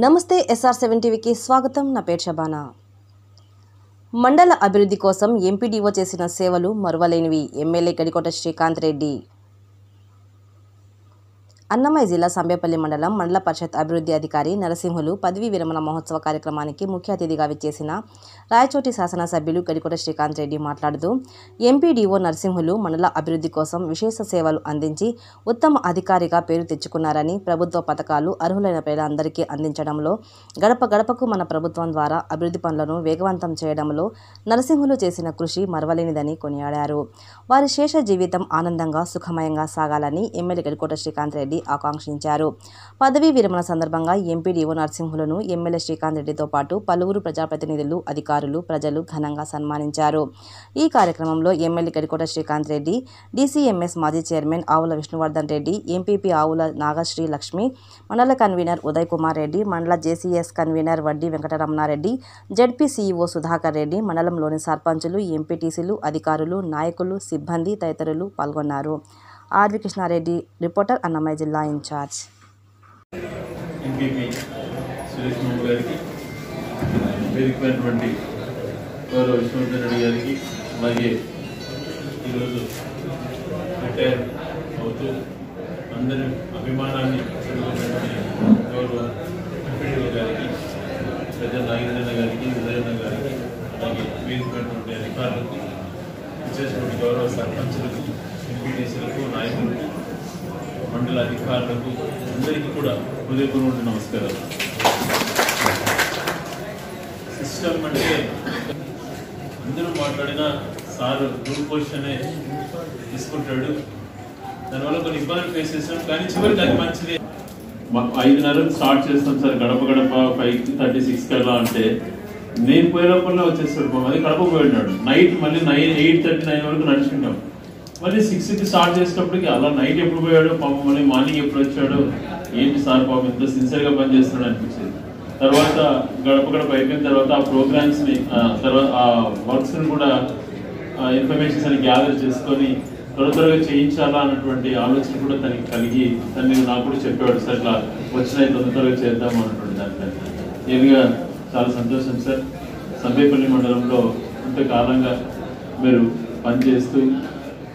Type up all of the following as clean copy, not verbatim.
నమస్తే SR7 టీవీకి స్వాగతం. నా పేరు షబానా. మండల అభివృద్ధి కోసం ఎంపీడీఓ చేసిన సేవలు మరువలేనివి. ఎమ్మెల్యే గడికోట శ్రీకాంత్ రెడ్డి. అన్నమయ్య జిల్లా సంబేపల్లి మండల పరిషత్ అభివృద్ధి అధికారి నరసింహులు పదవీ విరమణ మహోత్సవ కార్యక్రమానికి ముఖ్య అతిథిగా విచ్చేసిన రాయచోటి శాసనసభ్యులు గడికోట శ్రీకాంత్ రెడ్డి మాట్లాడుతూ ఎంపీడీఓ నరసింహులు మండల అభివృద్ధి కోసం విశేష సేవలు అందించి ఉత్తమ అధికారిగా పేరు తెచ్చుకున్నారని, ప్రభుత్వ పథకాలు అర్హులైన పేదలందరికీ అందించడంలో, గడప గడపకు మన ప్రభుత్వం ద్వారా అభివృద్ధి పనులను వేగవంతం చేయడంలో నరసింహులు చేసిన కృషి మరవలేనిదని కొనియాడారు. వారి శేష జీవితం ఆనందంగా సుఖమయంగా సాగాలని ఎమ్మెల్యే గడికోట శ్రీకాంత్ రెడ్డి ఆకాంక్షించారు. పదవీ విరమణ సందర్భంగా ఎంపీడీఓ నరసింహులను ఎమ్మెల్యే శ్రీకాంత్ రెడ్డితో పాటు పలువురు ప్రజాప్రతినిధులు, అధికారులు, ప్రజలు ఘనంగా సన్మానించారు. ఈ కార్యక్రమంలో ఎమ్మెల్యే గడికోట శ్రీకాంత్ రెడ్డి, DCMS మాజీ చైర్మన్ ఆవుల విష్ణువర్ధన్ రెడ్డి, ఎంపీపీ ఆవుల నాగశ్రీ లక్ష్మి, మండల కన్వీనర్ ఉదయ్ కుమార్ రెడ్డి, మండల JCS కన్వీనర్ వడ్డీ వెంకటరమణారెడ్డి, జడ్పీ CEO సుధాకర్ రెడ్డి, మండలంలోని సర్పంచులు, ఎంపీటీసీలు, అధికారులు, నాయకులు, సిబ్బంది తదితరులు పాల్గొన్నారు. ఆర్వి కృష్ణారెడ్డి, రిపోర్టర్, అన్నమయ్య జిల్లా ఇన్ఛార్జ్. ఎంపీపీ సురేష్ బాబు గారికి, వేదికైనటువంటి గౌరవ విష్ణువర్ధన్ రెడ్డి గారికి, అలాగే ఈరోజు రిటైర్ అవుతూ అందరి అభిమానాన్ని గౌరవ ఎంపీడీఓ గారికి, ప్రజల నాగేంద్రన్న గారికి, ఉదయన్న గారికి, అలాగే వేదికైనటువంటి అధికారులకు, విశేషమైన గౌరవ సర్పంచులకు, ఎంపీటీసీలకు, నాయకులకు, మండల అధికారులకు అందరికీ కూడా హృదయపూర్వక నమస్కారాలు. సిస్టమ్ అంటే అందరూ మాట్లాడినా సార్ రూల్ పొజిషనే తీసుకుంటాడు, దానివల్ల కొన్ని ఇబ్బందులు ఫేస్ చేస్తాం. కానీ చివరికి అది మంచిది. 5:30 స్టార్ట్ చేస్తాం సార్, గడప గడప 5:36 కల్లా అంటే నేను పోయే లోపల వచ్చేస్తాడు. అది గడప పోయినాడు. నైట్ మళ్ళీ 8:39 వరకు నడుచుకుంటాం. మళ్ళీ 6కి స్టార్ట్ చేసేటప్పటికి అలా నైట్ ఎప్పుడు పోయాడో పాపం, మళ్ళీ మార్నింగ్ ఎప్పుడు వచ్చాడో, ఏంటి సార్ పాపం ఇంత సిన్సియర్గా పనిచేస్తున్నాడు అనిపించింది. తర్వాత గడప గడప అయిపోయిన తర్వాత ఆ ప్రోగ్రామ్స్ని, తర్వాత ఆ వర్క్స్ని కూడా ఇన్ఫర్మేషన్స్ అని గ్యాదర్ చేసుకొని త్వరగా చేయించాలా అన్నటువంటి ఆలోచన కూడా తనకి కలిగి, తను నాకు కూడా చెప్పేవాడు సార్ ఇట్లా వచ్చినాయి త్వరగా చేద్దాము అన్నటువంటి దాంట్లో. ఏమిగా చాలా సంతోషం సార్. సంబేపల్లి మండలంలో ఇంతకాలంగా మీరు పనిచేస్తూ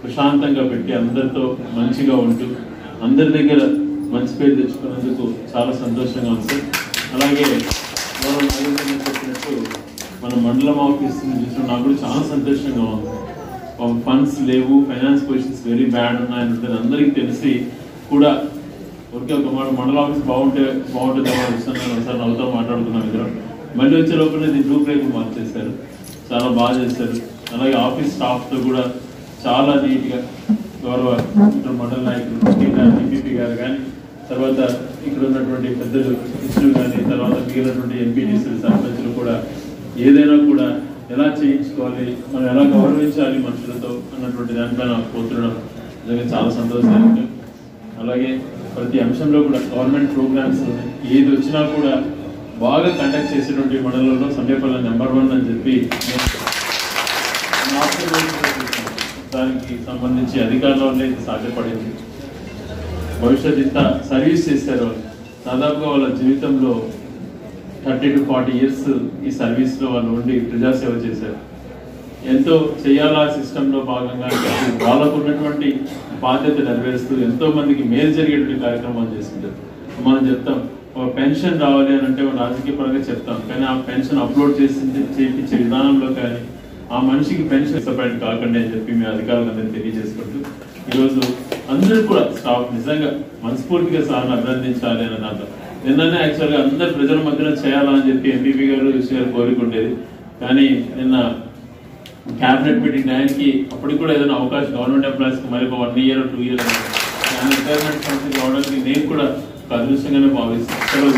ప్రశాంతంగా పెట్టి అందరితో మంచిగా ఉంటూ అందరి దగ్గర మంచి పేరు తెచ్చుకున్నందుకు చాలా సంతోషంగా ఉంది సార్. అలాగే మనం చెప్పినట్టు మన మండలం ఆఫీస్ చూసిన నాకు కూడా చాలా సంతోషంగా ఉంది. ఫండ్స్ లేవు, ఫైనాన్స్ పొజిషన్స్ వెరీ బ్యాడ్ ఉన్నాయని అందరికీ తెలిసి కూడా ఒకే ఒక మండల ఆఫీస్ బాగుంటుంది సార్ నవ్వుతో మాట్లాడుకున్నాం. ఇద్దరు మళ్ళీ వచ్చే లోపల ఇది గ్రూప్ రేపు మార్చేశారు, చాలా బాగా చేశారు. అలాగే ఆఫీస్ స్టాఫ్తో కూడా చాలా నీట్గా గౌరవ మండల నాయకులు ఎంపీపీ గారు కానీ, తర్వాత ఇక్కడ ఉన్నటువంటి పెద్దలు కృష్ణులు కానీ, తర్వాత మిగిలినటువంటి ఎంపీటీసీలు, సర్పంచులు కూడా ఏదైనా కూడా ఎలా చేయించుకోవాలి, మనం ఎలా గౌరవించాలి మనుషులతో అన్నటువంటి దానిపైన పోతుండడం నిజంగా చాలా సంతోషదాయకం. అలాగే ప్రతి అంశంలో కూడా గవర్నమెంట్ ప్రోగ్రామ్స్ ఏది వచ్చినా కూడా బాగా కండక్ట్ చేసేటువంటి మండలంలో సంబేపల్లి నెంబర్ 1 అని చెప్పి దానికి సంబంధించి అధికారులనే సాధ్యపడింది. భవిష్యత్ ఇంత సర్వీస్ చేశారు. దాదాపుగా వాళ్ళ జీవితంలో 30 to 40 years ఈ సర్వీస్లో వాళ్ళు ఉండి ప్రజాసేవ చేశారు. ఎంతో చేయాలా సిస్టంలో భాగంగా వాళ్ళకు ఉన్నటువంటి బాధ్యత నెరవేరుస్తూ ఎంతో మందికి మేలు జరిగేటువంటి కార్యక్రమాలు చేసుకుంటారు. మనం చెప్తాం ఒక పెన్షన్ రావాలి అని అంటే రాజకీయ పరంగా చెప్తాం, కానీ ఆ పెన్షన్ అప్లోడ్ చేయించే విధానంలో కానీ ఆ మనిషికి పెన్షన్ సపరేట్ కాకుండా అని చెప్పి మీ అధికారులందరినీ తెలియజేసుకుంటూ ఈరోజు అందరూ కూడా స్టాఫ్ నిజంగా మనస్ఫూర్తిగా సార్ని అభినందించాలి అన్న దాంట్లో. నిన్ననే యాక్చువల్గా అందరు ప్రజల మధ్యన చేయాలని చెప్పి ఎంపీపీ గారు కోరుకుండేది, కానీ నిన్న క్యాబినెట్ మీటింగ్ టైంకి అప్పటికి కూడా ఏదైనా అవకాశం గవర్నమెంట్ ఎంప్లాయీస్కి మరి 1 year or 2 years retirement funds రావడానికి నేను కూడా ఒక అదృష్టంగానే భావిస్తాను.